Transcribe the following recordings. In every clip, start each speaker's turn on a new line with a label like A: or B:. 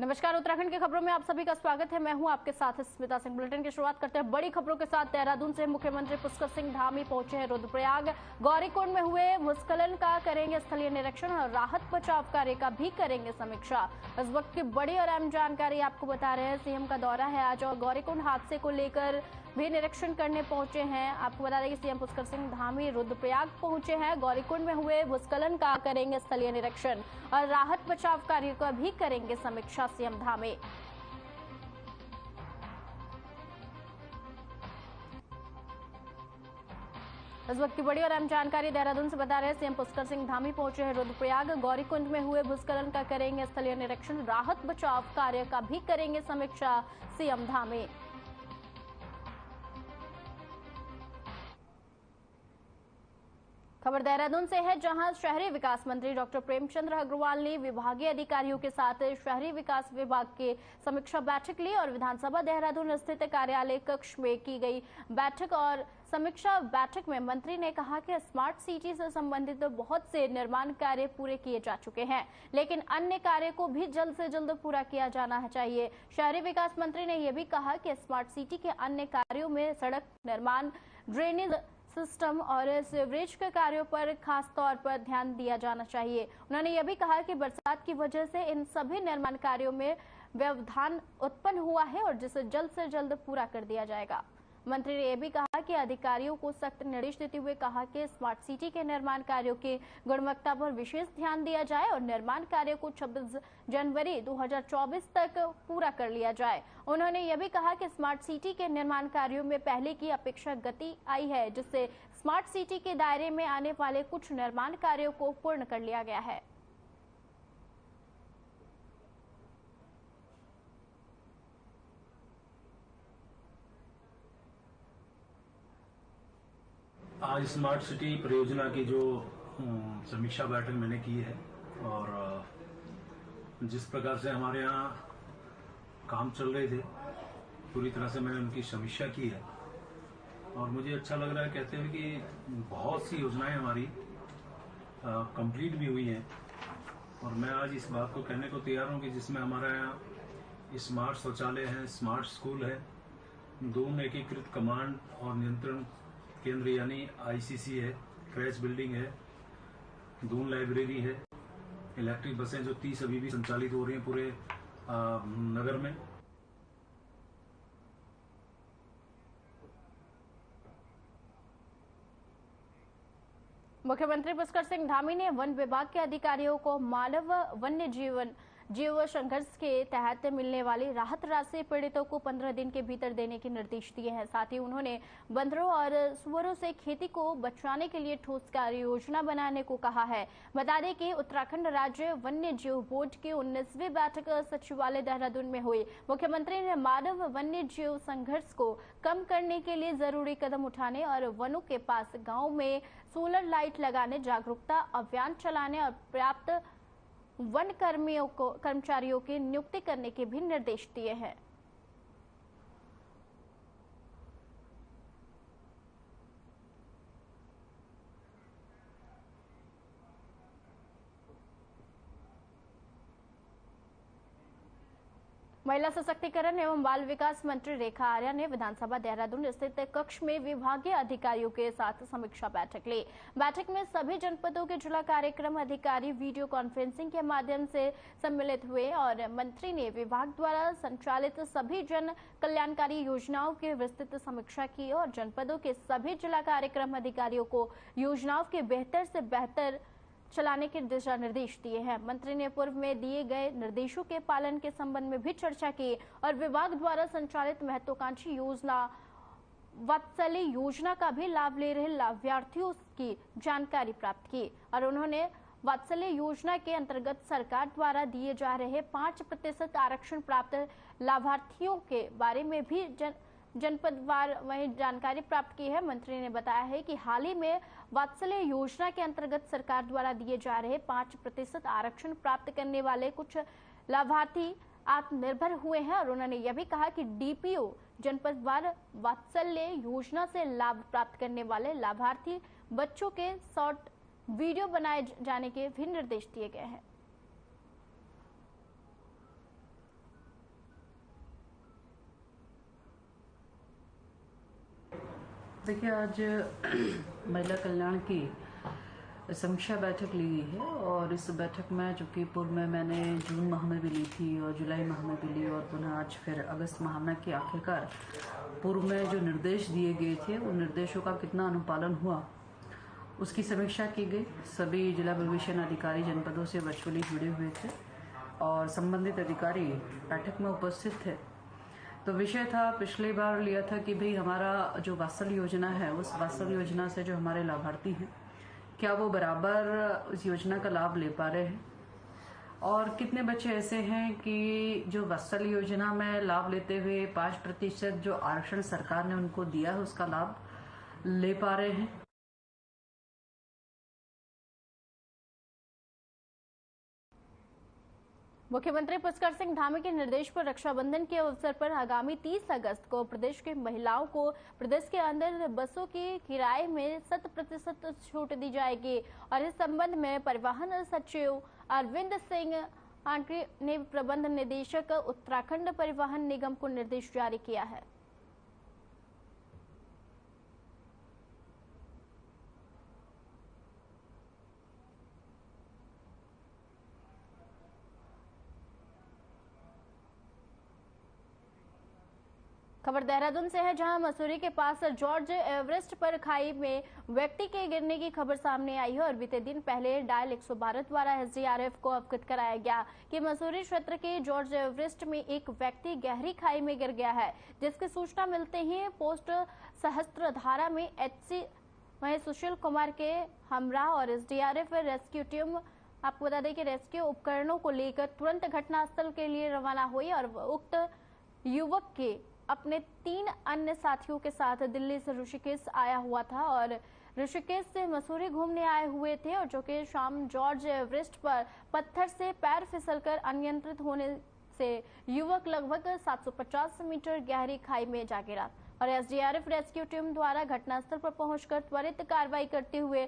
A: नमस्कार, उत्तराखंड की खबरों में आप सभी का स्वागत है। मैं हूं आपके साथ स्मिता सिंह। बुलेटिन की शुरुआत करते हैं बड़ी खबरों के साथ। देहरादून से मुख्यमंत्री पुष्कर सिंह धामी पहुंचे हैं रुद्रप्रयाग। गौरीकुंड में हुए भूस्खलन का करेंगे स्थलीय निरीक्षण और राहत बचाव कार्य का भी करेंगे समीक्षा। इस वक्त की बड़ी और अहम जानकारी आपको बता रहे हैं। सीएम का दौरा है आज और गौरीकुंड हादसे को लेकर भी निरीक्षण करने पहुंचे हैं। आपको बता दें कि सीएम पुष्कर सिंह धामी रुद्रप्रयाग पहुंचे हैं। गौरीकुंड में हुए भूस्खलन का करेंगे स्थलीय निरीक्षण और राहत बचाव कार्य का भी करेंगे समीक्षा सीएम धामी। इस वक्त की बड़ी और अहम जानकारी देहरादून से बता रहे हैं। सीएम पुष्कर सिंह धामी पहुंचे हैं रुद्रप्रयाग। गौरीकुंड में हुए भूस्खलन का करेंगे स्थलीय निरीक्षण, राहत बचाव कार्य का भी करेंगे समीक्षा सीएम धामी। खबर देहरादून से है, जहां शहरी विकास मंत्री डॉक्टर प्रेमचंद अग्रवाल ने विभागीय अधिकारियों के साथ शहरी विकास विभाग की समीक्षा बैठक ली और विधानसभा देहरादून स्थित कार्यालय कक्ष में की गई बैठक और समीक्षा बैठक में मंत्री ने कहा कि स्मार्ट सिटी से संबंधित बहुत से निर्माण कार्य पूरे किए जा चुके हैं, लेकिन अन्य कार्य को भी जल्द से जल्द पूरा किया जाना चाहिए। शहरी विकास मंत्री ने यह भी कहा कि स्मार्ट सिटी के अन्य कार्यों में सड़क निर्माण, ड्रेनेज सिस्टम और सीवरेज के कार्यों पर खास तौर पर ध्यान दिया जाना चाहिए। उन्होंने यह भी कहा कि बरसात की वजह से इन सभी निर्माण कार्यों में व्यवधान उत्पन्न हुआ है और जिसे जल्द से जल्द पूरा कर दिया जाएगा। मंत्री ने यह भी कहा कि अधिकारियों को सख्त निर्देश देते हुए कहा कि स्मार्ट सिटी के निर्माण कार्यों की गुणवत्ता पर विशेष ध्यान दिया जाए और निर्माण कार्यों को 26 जनवरी 2024 तक पूरा कर लिया जाए। उन्होंने यह भी कहा कि स्मार्ट सिटी के निर्माण कार्यों में पहले की अपेक्षा गति आई है, जिससे स्मार्ट सिटी के दायरे में आने वाले कुछ निर्माण कार्यों को पूर्ण कर लिया गया है।
B: आज स्मार्ट सिटी परियोजना की जो समीक्षा बैठक मैंने की है और जिस प्रकार से हमारे यहाँ काम चल रहे थे पूरी तरह से मैंने उनकी समीक्षा की है और मुझे अच्छा लग रहा है। कहते हैं कि बहुत सी योजनाएं हमारी कंप्लीट भी हुई हैं और मैं आज इस बात को कहने को तैयार हूँ कि जिसमें हमारा यहाँ स्मार्ट शौचालय है, स्मार्ट स्कूल है, दून एकीकृत कमांड और नियंत्रण केंद्र यानी आईसीसी है, क्रैश बिल्डिंग है, दून लाइब्रेरी है, इलेक्ट्रिक बसें जो 30 अभी भी संचालित हो रही हैं पूरे नगर में।
A: मुख्यमंत्री पुष्कर सिंह धामी ने वन विभाग के अधिकारियों को मानव वन्य जीव संघर्ष के तहत मिलने वाली राहत राशि पीड़ितों को 15 दिन के भीतर देने के निर्देश दिए हैं। साथ ही उन्होंने बंदरों और सुअरों से खेती को बचाने के लिए ठोस कार्य योजना बनाने को कहा है। बता दें कि उत्तराखंड राज्य वन्य जीव बोर्ड की 19वीं बैठक सचिवालय देहरादून में हुई। मुख्यमंत्री ने मानव वन्य जीव संघर्ष को कम करने के लिए जरूरी कदम उठाने और वनों के पास गाँव में सोलर लाइट लगाने, जागरूकता अभियान चलाने और पर्याप्त वन कर्मचारियों की नियुक्ति करने के भी निर्देश दिए हैं। महिला सशक्तिकरण एवं बाल विकास मंत्री रेखा आर्या ने विधानसभा देहरादून स्थित कक्ष में विभागीय अधिकारियों के साथ समीक्षा बैठक ली। बैठक में सभी जनपदों के जिला कार्यक्रम अधिकारी वीडियो कॉन्फ्रेंसिंग के माध्यम से सम्मिलित हुए और मंत्री ने विभाग द्वारा संचालित सभी जन कल्याणकारी योजनाओं की विस्तृत समीक्षा की और जनपदों के सभी जिला कार्यक्रम अधिकारियों को योजनाओं के बेहतर से बेहतर चलाने के दिशा निर्देश दिए हैं। मंत्री ने पूर्व में दिए गए निर्देशों के पालन के संबंध में भी चर्चा की और विभाग द्वारा संचालित महत्वाकांक्षी योजना वात्सल्य योजना का भी लाभ ले रहे लाभार्थियों की जानकारी प्राप्त की और उन्होंने वात्सल्य योजना के अंतर्गत सरकार द्वारा दिए जा रहे 5% आरक्षण प्राप्त लाभार्थियों के बारे में भी जनपदवार वही जानकारी प्राप्त की है। मंत्री ने बताया है कि हाल ही में वात्सल्य योजना के अंतर्गत सरकार द्वारा दिए जा रहे 5% आरक्षण प्राप्त करने वाले कुछ लाभार्थी आत्मनिर्भर हुए हैं और उन्होंने यह भी कहा कि डीपीओ जनपदवार वात्सल्य योजना से लाभ प्राप्त करने वाले लाभार्थी बच्चों के शॉर्ट वीडियो बनाए जाने के भी निर्देश दिए गए हैं।
C: देखिए, आज महिला कल्याण की समीक्षा बैठक ली गई है और इस बैठक में जो कि पूर्व में मैंने जून माह में भी ली थी और जुलाई माह में भी ली और पुनः आज फिर अगस्त माह में के आखिरकार पूर्व में जो निर्देश दिए गए थे उन निर्देशों का कितना अनुपालन हुआ उसकी समीक्षा की गई। सभी जिला विभीषण अधिकारी जनपदों से वर्चुअली जुड़े हुए थे और संबंधित अधिकारी बैठक में उपस्थित थे। तो विषय था, पिछली बार लिया था कि भाई हमारा जो वात्सल्य योजना है उस वात्सल्य योजना से जो हमारे लाभार्थी हैं क्या वो बराबर उस योजना का लाभ ले पा रहे हैं और कितने बच्चे ऐसे हैं कि जो वात्सल्य योजना में लाभ लेते हुए 5% जो आरक्षण सरकार ने उनको दिया है उसका लाभ ले पा रहे हैं।
A: मुख्यमंत्री पुष्कर सिंह धामी के निर्देश पर रक्षाबंधन के अवसर पर आगामी 30 अगस्त को प्रदेश की महिलाओं को प्रदेश के अंदर बसों की किराए में 100% छूट दी जाएगी और इस संबंध में परिवहन सचिव अरविंद सिंह आंटी ने प्रबंध निदेशक उत्तराखंड परिवहन निगम को निर्देश जारी किया है। खबर देहरादून से है, जहां मसूरी के पास जॉर्ज एवरेस्ट पर खाई में व्यक्ति के गिरने की खबर सामने आई है और बीते दिन पहले डायल 112 द्वारा एसडीआरएफ को अवगत कराया गया कि मसूरी क्षेत्र के जॉर्ज एवरेस्ट में एक व्यक्ति गहरी खाई में गिर गया है, जिसकी सूचना मिलते ही पोस्ट सहस्त्रधारा में एचसी महेश सुशील कुमार के हमरा और एसडीआरएफ रेस्क्यू टीम आपको बता दें कि रेस्क्यू उपकरणों को लेकर तुरंत घटनास्थल के लिए रवाना हुई और उक्त युवक के अपने 3 अन्य साथियों के साथ दिल्ली से ऋषिकेश आया हुआ था और ऋषिकेश से मसूरी घूमने आए हुए थे और जो कि शाम जॉर्ज एवरेस्ट पर पत्थर से पैर फिसलकर अनियंत्रित होने से युवक लगभग 750 मीटर गहरी खाई में जा गिरा और एसडीआरएफ रेस्क्यू टीम द्वारा घटनास्थल पर पहुंचकर त्वरित कार्रवाई करते हुए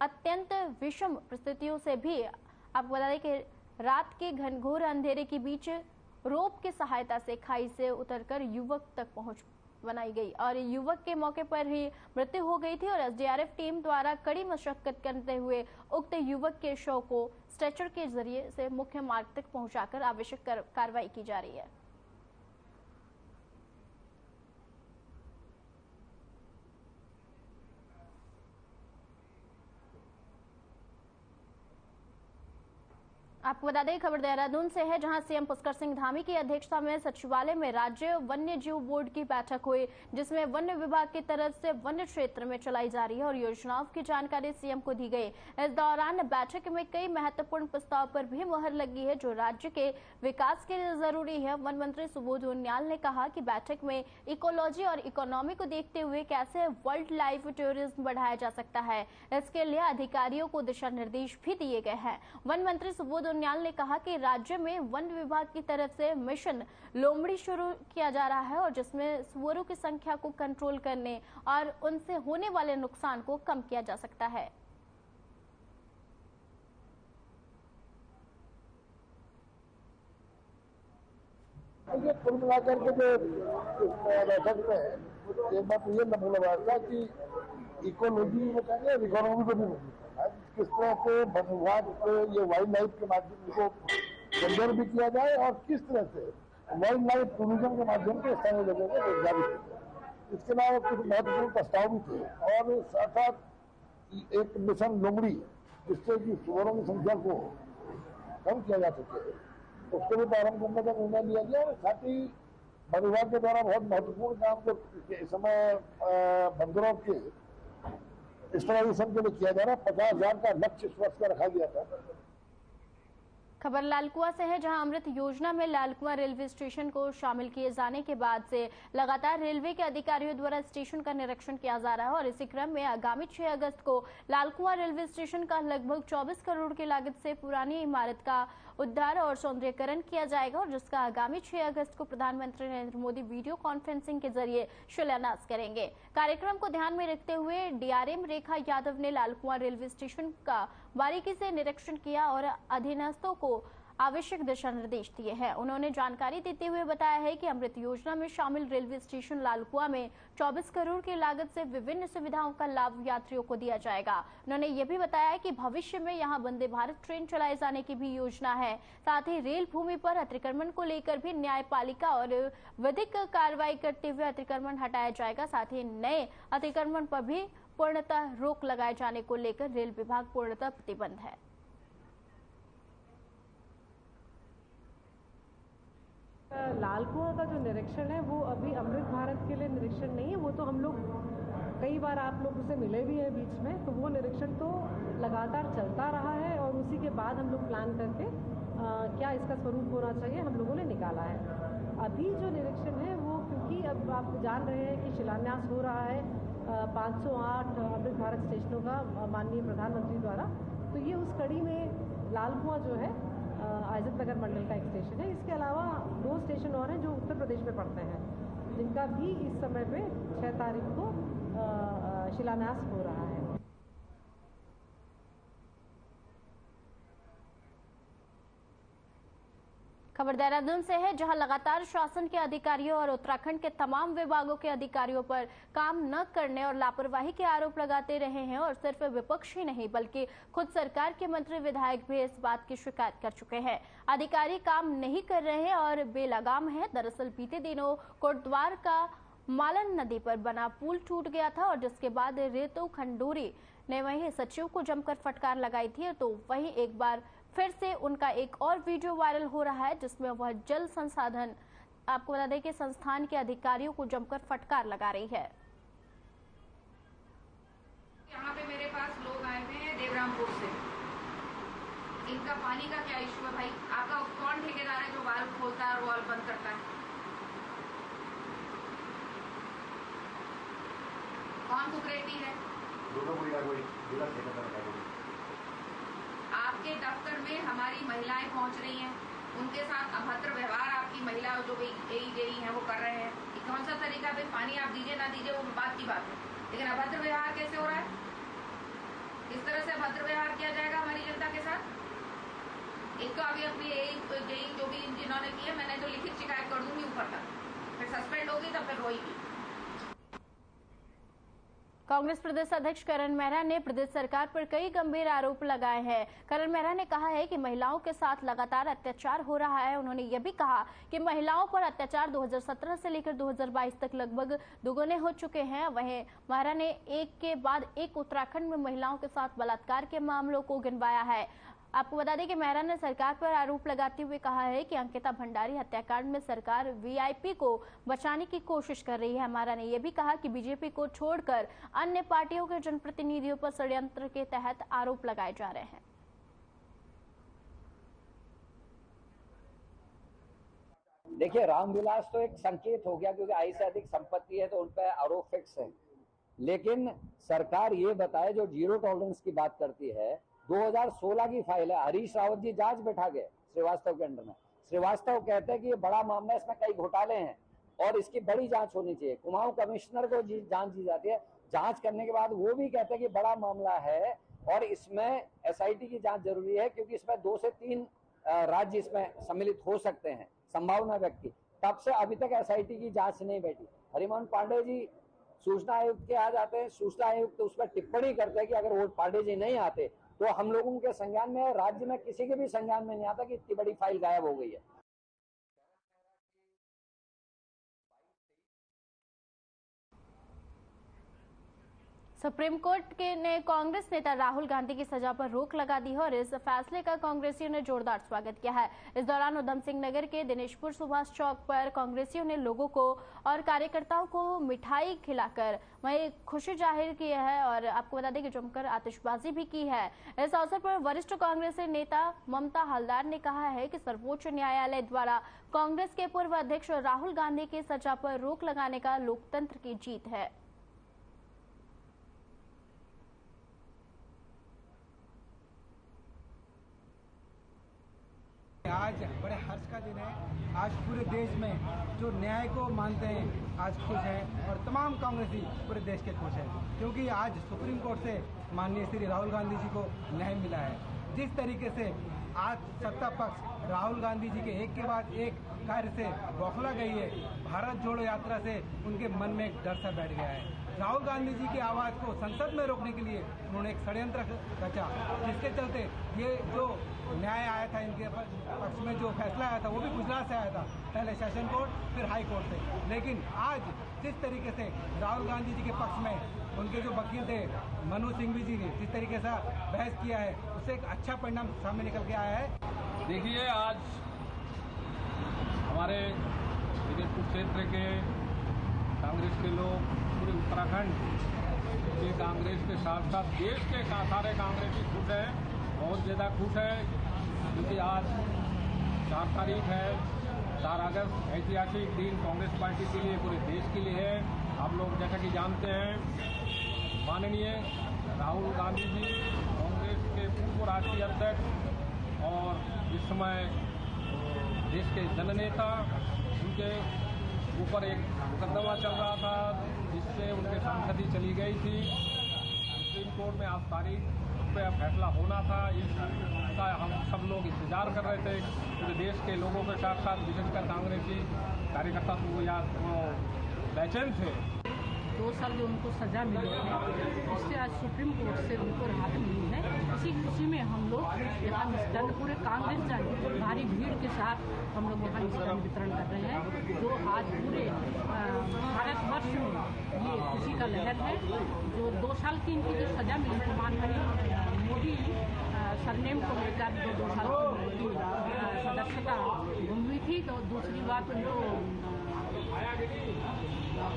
A: अत्यंत विषम परिस्थितियों से भी आपको बता दें कि रात के घनघोर अंधेरे के बीच रोप की सहायता से खाई से उतरकर युवक तक पहुंच बनाई गई और युवक के मौके पर ही मृत्यु हो गई थी और एसडीआरएफ टीम द्वारा कड़ी मशक्कत करते हुए उक्त युवक के शव को स्ट्रेचर के जरिए से मुख्य मार्ग तक पहुंचाकर आवश्यक कार्रवाई की जा रही है। आपको बता दें, खबर देहरादून से है, जहां सीएम पुष्कर सिंह धामी की अध्यक्षता में सचिवालय में राज्य वन्य जीव बोर्ड की बैठक हुई, जिसमें वन्य विभाग की तरफ से वन्य क्षेत्र में चलाई जा रही है और योजनाओं की जानकारी सीएम को दी गई। इस दौरान बैठक में कई महत्वपूर्ण प्रस्ताव पर भी मुहर लगी है जो राज्य के विकास के लिए जरूरी है। वन मंत्री सुबोध उनियाल ने कहा कि बैठक में इकोलॉजी और इकोनॉमी को देखते हुए कैसे वाइल्ड लाइफ टूरिज्म बढ़ाया जा सकता है, इसके लिए अधिकारियों को दिशा निर्देश भी दिए गए हैं। वन मंत्री सुबोध उनियाल ने कहा कि राज्य में वन विभाग की तरफ से मिशन लोमड़ी शुरू किया जा रहा है और जिसमें सुअरों की संख्या को कंट्रोल करने और उनसे होने वाले नुकसान को कम किया जा सकता है।
D: कुल मिलाकर के जो बैठक में एक बात ये बोला था कि इकोलॉजी में कहेंगे इकोनॉमी को भी किस तरह से वन विभाग को ये वाइल्ड लाइफ के माध्यम को कंजर्व भी किया जाए और किस तरह से वाइल्ड लाइफ टूरिज्म के माध्यम से स्थानीय लोगों को रोजगार भी किया जाए। इसके अलावा कुछ महत्वपूर्ण प्रस्ताव भी थे और साथ साथ एक मिशन लोमड़ी जिससे कि सुअरों की संख्या को कम किया जा सके उसको भी प्रारंभ करने का निर्णय लिया गया और साथ ही वन विभाग के द्वारा बहुत महत्वपूर्ण काम जो इस समय बंदरों के स्टरलाइजेशन के लिए किया जा रहा है। 50,000 का लक्ष्य इस वर्ष का रखा गया था।
A: खबर लालकुआं से है, जहां अमृत योजना में लालकुआं रेलवे स्टेशन को शामिल किए जाने के बाद से लगातार रेलवे के अधिकारियों द्वारा स्टेशन का निरीक्षण किया जा रहा है और इसी क्रम में आगामी 6 अगस्त को लालकुआं रेलवे स्टेशन का लगभग 24 करोड़ की लागत से पुरानी इमारत का उद्धार और सौंदर्यीकरण किया जाएगा और जिसका आगामी 6 अगस्त को प्रधानमंत्री नरेंद्र मोदी वीडियो कॉन्फ्रेंसिंग के जरिए शिलान्यास करेंगे। कार्यक्रम को ध्यान में रखते हुए डीआरएम रेखा यादव ने लालकुआं रेलवे स्टेशन का बारीकी से निरीक्षण किया और अधीनस्थों को आवश्यक दिशा निर्देश दिए हैं। उन्होंने जानकारी देते हुए बताया है कि अमृत योजना में शामिल रेलवे स्टेशन लालकुआं में 24 करोड़ की लागत से विभिन्न सुविधाओं का लाभ यात्रियों को दिया जाएगा। उन्होंने ये भी बताया कि भविष्य में यहां वंदे भारत ट्रेन चलाए जाने की भी योजना है। साथ ही रेल भूमि पर अतिक्रमण को लेकर भी न्यायपालिका और विधिक कार्रवाई करते हुए अतिक्रमण हटाया जाएगा। साथ ही नए अतिक्रमण पर भी पूर्णतः रोक लगाए जाने को लेकर रेल विभाग पूर्णतः प्रतिबद्ध है।
E: लालकुआं का जो निरीक्षण है वो अभी अमृत भारत के लिए निरीक्षण नहीं है, वो तो हम लोग कई बार आप लोग उससे मिले भी हैं बीच में, तो वो निरीक्षण तो लगातार चलता रहा है और उसी के बाद हम लोग प्लान करके क्या इसका स्वरूप होना चाहिए हम लोगों ने निकाला है। अभी जो निरीक्षण है वो क्योंकि अब आप जान रहे हैं कि शिलान्यास हो रहा है 508 अमृत भारत स्टेशनों का माननीय प्रधानमंत्री द्वारा, तो ये उस कड़ी में लालकुआं जो है आज़ाद नगर मंडल का एक स्टेशन है। इसके अलावा 2 स्टेशन और हैं जो उत्तर प्रदेश में पड़ते हैं, जिनका भी इस समय पे 6 तारीख को शिलान्यास हो रहा है।
A: खबर देहरादून से है, जहां लगातार शासन के अधिकारियों और उत्तराखंड के तमाम विभागों के अधिकारियों पर काम न करने और लापरवाही के आरोप लगाते रहे हैं और सिर्फ विपक्ष ही नहीं बल्कि खुद सरकार के मंत्री विधायक भी इस बात की शिकायत कर चुके हैं। अधिकारी काम नहीं कर रहे हैं और बेलगाम है। दरअसल बीते दिनों कोटद्वार का मालन नदी पर बना पुल टूट गया था और जिसके बाद रेतु खंडूरी ने वहीं सचिव को जमकर फटकार लगाई थी, तो वहीं एक बार फिर से उनका एक और वीडियो वायरल हो रहा है जिसमें वह जल संसाधन आपको बता दें कि संस्थान के अधिकारियों को जमकर फटकार लगा रही है।
F: यहाँ पे मेरे पास लोग आए हुए हैं देवरामपुर से, इनका पानी का क्या इशू है भाई? आपका कौन ठेकेदार है जो वाल्व खोलता है और वाल्व बंद करता है? कौन कुकरेती है? आपके दफ्तर में हमारी महिलाएं पहुंच रही हैं, उनके साथ अभद्र व्यवहार आपकी महिला जो गई हैं वो कर रहे हैं। कौन सा तरीका भाई? पानी आप दीजिए ना दीजिए वो बात की बात है, लेकिन अभद्र व्यवहार कैसे हो रहा है? किस तरह से अभद्र व्यवहार किया जाएगा हमारी जनता के साथ? एक तो अभी अपनी यही जो भी जिन्होंने की है मैंने तो लिखित शिकायत कर दूंगी ऊपर तक, फिर सस्पेंड होगी तब फिर रोएगी।
A: कांग्रेस प्रदेश अध्यक्ष करण मेहरा ने प्रदेश सरकार पर कई गंभीर आरोप लगाए हैं। करण मेहरा ने कहा है कि महिलाओं के साथ लगातार अत्याचार हो रहा है। उन्होंने यह भी कहा कि महिलाओं पर अत्याचार 2017 से लेकर 2022 तक लगभग दोगुने हो चुके हैं। वहीं मेहरा ने एक के बाद एक उत्तराखंड में महिलाओं के साथ बलात्कार के मामलों को गिनवाया है। आपको बता दें कि मेहरा ने सरकार पर आरोप लगाते हुए कहा है कि अंकिता भंडारी हत्याकांड में सरकार वीआईपी को बचाने की कोशिश कर रही है। मेहरा ने यह भी कहा कि बीजेपी को छोड़कर अन्य पार्टियों के जनप्रतिनिधियों पर षड्यंत्र के तहत आरोप लगाए जा रहे हैं।
G: देखिए, रामविलास तो एक संकेत हो गया क्योंकि आई से अधिक संपत्ति है तो उन पर आरोप फिक्स है, लेकिन सरकार ये बताए जो जीरो टॉलरेंस की बात करती है 2016 की फाइल है। हरीश रावत जी जांच बैठा गए श्रीवास्तव के अंडर में। श्रीवास्तव कहते हैं कि ये बड़ा मामला है, इसमें कई घोटाले हैं और इसकी बड़ी जांच होनी चाहिए। कुमाऊं कमिश्नर को जांच दी जाती है, जांच करने के बाद वो भी कहते हैं कि बड़ा मामला है और इसमें एसआईटी की जांच जरूरी है क्योंकि इसमें 2 से 3 राज्य इसमें सम्मिलित हो सकते हैं, संभावना व्यक्त की। तब से अभी तक एसआईटी की जांच नहीं बैठी। हरिमोहन पांडे जी सूचना आयुक्त के आ जाते हैं, सूचना आयुक्त उस पर टिप्पणी करते हैं कि अगर वो पांडे जी नहीं आते तो हम लोगों के संज्ञान में, राज्य में किसी के भी संज्ञान में नहीं आता कि इतनी बड़ी फाइल गायब हो गई है।
A: सुप्रीम कोर्ट ने कांग्रेस नेता राहुल गांधी की सजा पर रोक लगा दी है और इस फैसले का कांग्रेसियों ने जोरदार स्वागत किया है। इस दौरान उधम सिंह नगर के दिनेशपुर सुभाष चौक पर कांग्रेसियों ने लोगों को और कार्यकर्ताओं को मिठाई खिलाकर वहीं खुशी जाहिर की है और आपको बता दें कि जमकर आतिशबाजी भी की है। इस अवसर पर वरिष्ठ कांग्रेसी नेता ममता हलदार ने कहा है कि सर्वोच्च न्यायालय द्वारा कांग्रेस के पूर्व अध्यक्ष राहुल गांधी की सजा पर रोक लगाने का लोकतंत्र की जीत है।
H: आज बड़े हर्ष का दिन है। आज पूरे देश में जो न्याय को मानते हैं आज खुश हैं और तमाम कांग्रेसी पूरे देश के खुश हैं क्योंकि आज सुप्रीम कोर्ट से माननीय श्री राहुल गांधी जी को न्याय मिला है। जिस तरीके से आज सत्ता पक्ष राहुल गांधी जी के एक के बाद एक कार्य से बौखला गई है। भारत जोड़ो यात्रा से उनके मन में एक डर सा बैठ गया है। राहुल गांधी जी की आवाज़ को संसद में रोकने के लिए उन्होंने एक षड्यंत्र रचा, जिसके चलते ये जो न्याय आया था इनके पक्ष में, जो फैसला आया था वो भी गुजरात से आया था, पहले सेशन कोर्ट फिर हाई कोर्ट से। लेकिन आज जिस तरीके से राहुल गांधी जी के पक्ष में उनके जो वकील थे मनोज सिंघवी जी ने जिस तरीके से बहस किया है, उससे एक अच्छा परिणाम सामने निकल के आया है।
I: देखिए, आज हमारे विजयपुर क्षेत्र के कांग्रेस के लोग, पूरे उत्तराखंड के कांग्रेस के साथ साथ देश के सारे कांग्रेसी खुश हैं, बहुत ज़्यादा खुश है, क्योंकि आज 4 तारीख है, 4 अगस्त ऐतिहासिक दिन कांग्रेस पार्टी के लिए, पूरे देश के लिए है। आप लोग जैसा कि जानते हैं, माननीय राहुल गांधी जी कांग्रेस के पूर्व राष्ट्रीय अध्यक्ष और इस समय देश के जननेता, उनके ऊपर एक मुकदमा चल रहा था जिससे उनके सांसदी चली गई थी। सुप्रीम कोर्ट में आज तारीख पे फैसला होना था, इसका हम सब लोग इंतजार कर रहे थे। पूरे देश के लोगों के साथ साथ विशेषकर कांग्रेसी कार्यकर्ता तो या बेचैन थे।
J: 2 साल जो उनको सज़ा मिली है, उससे आज सुप्रीम कोर्ट से उनको राहत मिली है। इसी खुशी में हम लोग यहाँ मिष्टान पूरे कांग्रेस जाने भारी भीड़ के साथ हम लोग यहाँ मिष्टान वितरण कर रहे हैं, जो आज पूरे भारतवर्ष में ये खुशी का लहर है। जो 2 साल की इनकी जो सज़ा मिली थी, माननीय मोदी सरनेम को लेकर जो 2 साल की सदस्यता गुम हुई थी, तो दूसरी बात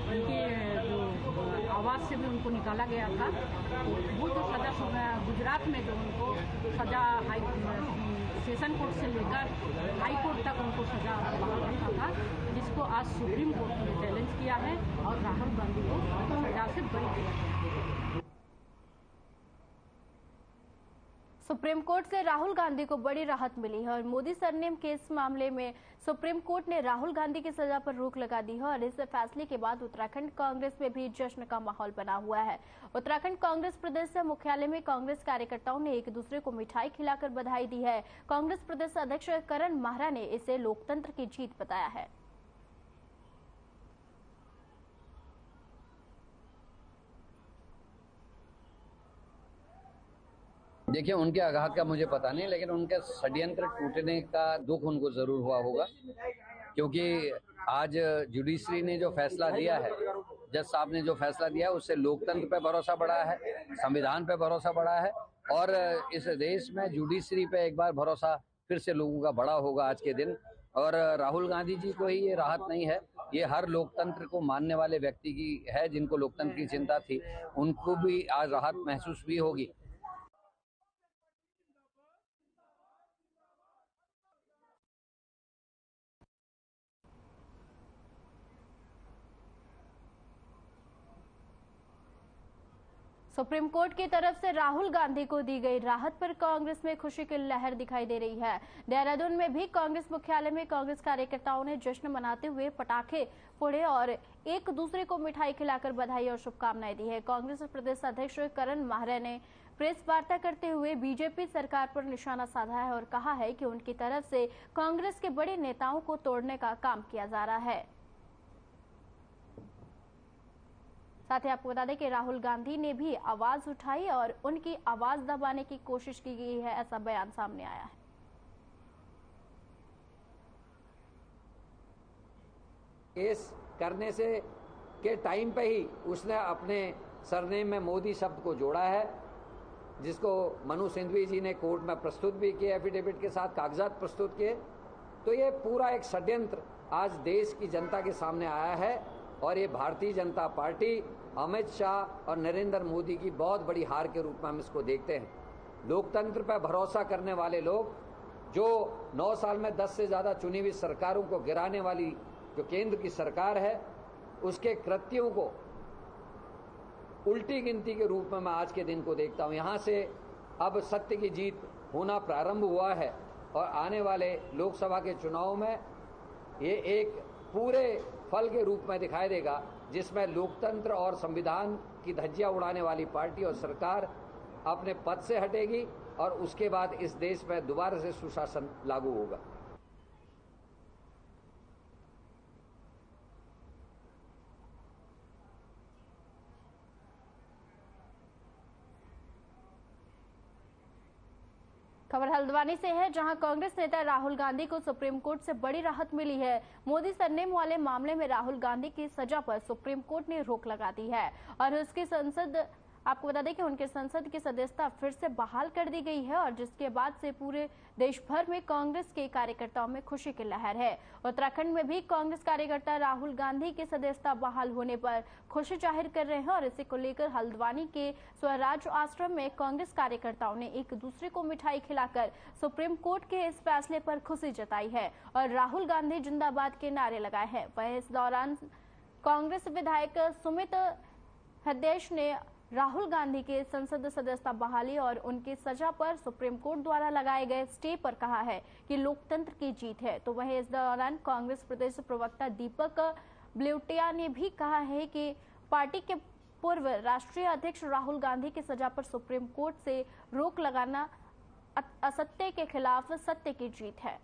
J: उनके जो आवाज़ से भी उनको निकाला गया था, तो वो जो सज़ा गुजरात में जो उनको सज़ा सेशन कोर्ट से लेकर हाई कोर्ट तक उनको सज़ा रखा था, जिसको आज सुप्रीम कोर्ट ने चैलेंज किया है और राहुल गांधी को सज़ा से बरी किया।
A: सुप्रीम कोर्ट से राहुल गांधी को बड़ी राहत मिली है और मोदी सरनेम केस मामले में सुप्रीम कोर्ट ने राहुल गांधी की सजा पर रोक लगा दी है और इस फैसले के बाद उत्तराखंड कांग्रेस में भी जश्न का माहौल बना हुआ है। उत्तराखंड कांग्रेस प्रदेश मुख्यालय में कांग्रेस कार्यकर्ताओं ने एक दूसरे को मिठाई खिलाकर बधाई दी है। कांग्रेस प्रदेश अध्यक्ष करण माहरा ने इसे लोकतंत्र की जीत बताया है।
G: देखिए, उनके आघात का मुझे पता नहीं, लेकिन उनका षड्यंत्र टूटने का दुख उनको जरूर हुआ होगा, क्योंकि आज जुडिशरी ने जो फैसला दिया है, जज साहब ने जो फैसला दिया है, उससे लोकतंत्र पे भरोसा बढ़ा है, संविधान पे भरोसा बढ़ा है और इस देश में जुडिशरी पे एक बार भरोसा फिर से लोगों का बढ़ा होगा आज के दिन। और राहुल गांधी जी को ही ये राहत नहीं है, ये हर लोकतंत्र को मानने वाले व्यक्ति की है, जिनको लोकतंत्र की चिंता थी, उनको भी आज राहत महसूस भी होगी।
A: सुप्रीम कोर्ट की तरफ से राहुल गांधी को दी गई राहत पर कांग्रेस में खुशी की लहर दिखाई दे रही है। देहरादून में भी कांग्रेस मुख्यालय में कांग्रेस कार्यकर्ताओं ने जश्न मनाते हुए पटाखे फोड़े और एक दूसरे को मिठाई खिलाकर बधाई और शुभकामनाएं दी है। कांग्रेस प्रदेश अध्यक्ष करण माहरा ने प्रेस वार्ता करते हुए बीजेपी सरकार पर निशाना साधा है और कहा है कि उनकी तरफ से कांग्रेस के बड़े नेताओं को तोड़ने का काम किया जा रहा है। साथ ही आपको बता दें कि राहुल गांधी ने भी आवाज उठाई और उनकी आवाज दबाने की कोशिश की गई है, ऐसा बयान सामने आया है।
G: केस करने से के टाइम पे ही उसने अपने सरनेम में मोदी शब्द को जोड़ा है, जिसको मनोज सिंघवी जी ने कोर्ट में प्रस्तुत भी किए, एफिडेविट के साथ कागजात प्रस्तुत किए। तो ये पूरा एक षड्यंत्र आज देश की जनता के सामने आया है और ये भारतीय जनता पार्टी, अमित शाह और नरेंद्र मोदी की बहुत बड़ी हार के रूप में हम इसको देखते हैं। लोकतंत्र पर भरोसा करने वाले लोग, जो 9 साल में 10 से ज्यादा चुनी हुई सरकारों को गिराने वाली जो केंद्र की सरकार है, उसके कृत्यों को उल्टी गिनती के रूप में मैं आज के दिन को देखता हूं। यहां से अब सत्य की जीत होना प्रारंभ हुआ है और आने वाले लोकसभा के चुनाव में ये एक पूरे फल के रूप में दिखाई देगा, जिसमें लोकतंत्र और संविधान की धज्जियां उड़ाने वाली पार्टी और सरकार अपने पद से हटेगी और उसके बाद इस देश में दोबारा से सुशासन लागू होगा।
A: खबर हल्द्वानी से है, जहां कांग्रेस नेता राहुल गांधी को सुप्रीम कोर्ट से बड़ी राहत मिली है। मोदी सरनेम वाले मामले में राहुल गांधी की सजा पर सुप्रीम कोर्ट ने रोक लगा दी है और उसकी संसद, आपको बता दें कि उनके संसद की सदस्यता फिर से बहाल कर दी गई है और जिसके बाद से पूरे देश भर में कांग्रेस के कार्यकर्ताओं में खुशी की लहर है। उत्तराखंड में भी कांग्रेस कार्यकर्ता राहुल गांधी की सदस्यता बहाल होने पर खुशी जाहिर कर रहे हैं और इसी को लेकर हल्द्वानी के स्वराज आश्रम में कांग्रेस कार्यकर्ताओं ने एक दूसरे को मिठाई खिलाकर सुप्रीम कोर्ट के इस फैसले पर खुशी जताई है और राहुल गांधी जिंदाबाद के नारे लगाए हैं। वहीं इस दौरान कांग्रेस विधायक सुमित हृदयेश ने राहुल गांधी के संसद सदस्यता बहाली और उनकी सजा पर सुप्रीम कोर्ट द्वारा लगाए गए स्टे पर कहा है कि लोकतंत्र की जीत है। तो वहीं इस दौरान कांग्रेस प्रदेश प्रवक्ता दीपक ब्ल्यूटिया ने भी कहा है कि पार्टी के पूर्व राष्ट्रीय अध्यक्ष राहुल गांधी की सजा पर सुप्रीम कोर्ट से रोक लगाना असत्य के खिलाफ सत्य की जीत है।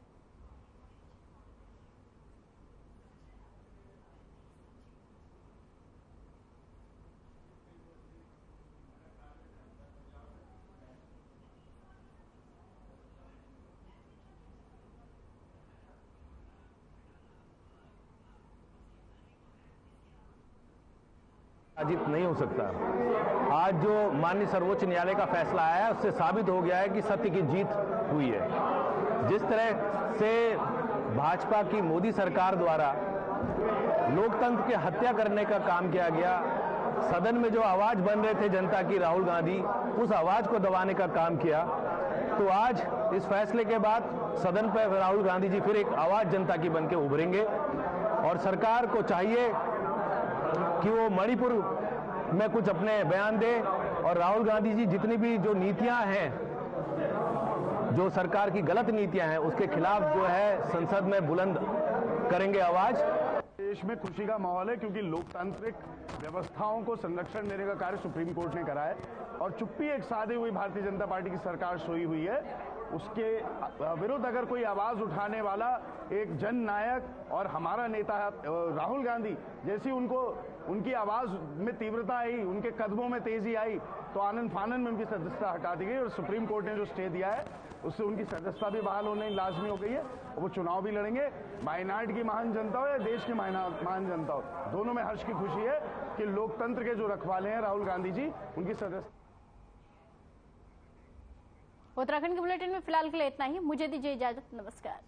K: पराजित नहीं हो सकता। आज जो माननीय सर्वोच्च न्यायालय का फैसला आया है उससे साबित हो गया है कि सत्य की जीत हुई है। जिस तरह से भाजपा की मोदी सरकार द्वारा लोकतंत्र की हत्या करने का काम किया गया, सदन में जो आवाज बन रहे थे जनता की राहुल गांधी, उस आवाज को दबाने का काम किया, तो आज इस फैसले के बाद सदन पर राहुल गांधी जी फिर एक आवाज जनता की बनके उभरेंगे और सरकार को चाहिए कि वो मणिपुर में कुछ अपने बयान दे और राहुल गांधी जी जितनी भी जो नीतियां हैं, जो सरकार की गलत नीतियां हैं, उसके खिलाफ जो है संसद में बुलंद करेंगे आवाज।
L: देश में खुशी का माहौल है क्योंकि लोकतांत्रिक व्यवस्थाओं को संरक्षण देने का कार्य सुप्रीम कोर्ट ने करा है और चुप्पी एक साधे हुई भारतीय जनता पार्टी की सरकार सोई हुई है। उसके विरुद्ध अगर कोई आवाज उठाने वाला एक जन नायक और हमारा नेता है राहुल गांधी, जैसी उनकी आवाज में तीव्रता आई, उनके कदमों में तेजी आई, तो आनंद फानन में उनकी सदस्यता हटा दी गई और सुप्रीम कोर्ट ने जो स्टे दिया है उससे उनकी सदस्यता भी बहाल होने लाजमी हो गई है और वो चुनाव भी लड़ेंगे। वायनाड की महान जनता हो या देश की महान जनता हो, दोनों में हर्ष की खुशी है कि लोकतंत्र के जो रखवाले हैं राहुल गांधी जी, उनकी सदस्यता।
A: उत्तराखंड के बुलेटिन में फिलहाल के लिए इतना ही। मुझे दीजिए इजाजत। नमस्कार।